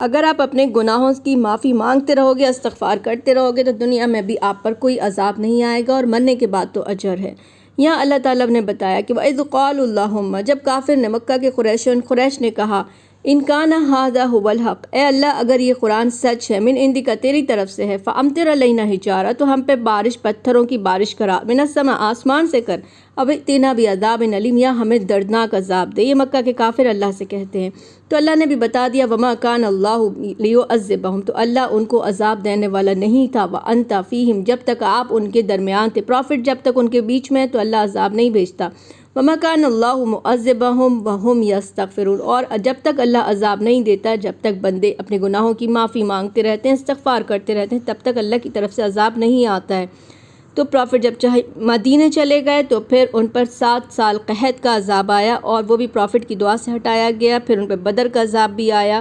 اگر آپ اپنے گناہوں کی معافی مانگتے رہو گے، استغفار کرتے رہو گے، تو دنیا میں بھی آپ پر کوئی عذاب نہیں آئے گا، اور مرنے کے بعد تو اجر ہے۔ یہاں اللہ تعالیٰ نے بتایا کہ وَإِذْ قَالُوا اللَّهُمَّ، جب کافر نے، مکہ کے قریش نے کہا، اِن کَانَ هَٰذَا هُوَ الْحَقُّ، اے اللہ اگر یہ قرآن سچ ہے، من عندک تیری طرف سے ہے، فَأَمْطِرْ عَلَيْنَا حِجَارَةً، تو ہم پہ پتھروں کی بارش کرا، مِنَ السَّمَاءِ، آسمان سے کر، اب ائتنا بعذاب علیم، یا ہمیں دردناک عذاب دے۔ یہ مکہ کے کافر اللہ سے کہتے ہیں۔ تو اللہ نے بھی بتا دیا، وَمَا كَانَ اللَّهُ لِيُعَذِّبَهُمْ، تو اللہ ان کو عذاب دینے والا نہیں تھا، وَأَنْتَ فِيهِمْ، جب تک آپ ان کے درمیان تھے، پروفٹ جب تک ان کے بیچ میں ہے تو اللہ عذاب نہیں بھیجتا۔ وَمَا كَانَ اللَّهُ مُعَذِّبَهُمْ وَهُمْ يَسْتَغْفِرُونَ، اور جب تک اللہ عذاب نہیں دیتا، جب تک بندے اپنے گناہوں کی معافی مانگتے رہتے ہیں، استغفار کرتے رہتے ہیں، تب تک اللہ کی طرف سے عذاب نہیں آتا ہے۔ تو پروفٹ جب چاہے مدینے چلے گئے تو پھر ان پر 7 سال قحط کا عذاب آیا، اور وہ بھی پروفٹ کی دعا سے ہٹایا گیا۔ پھر ان پہ بدر کا عذاب بھی آیا۔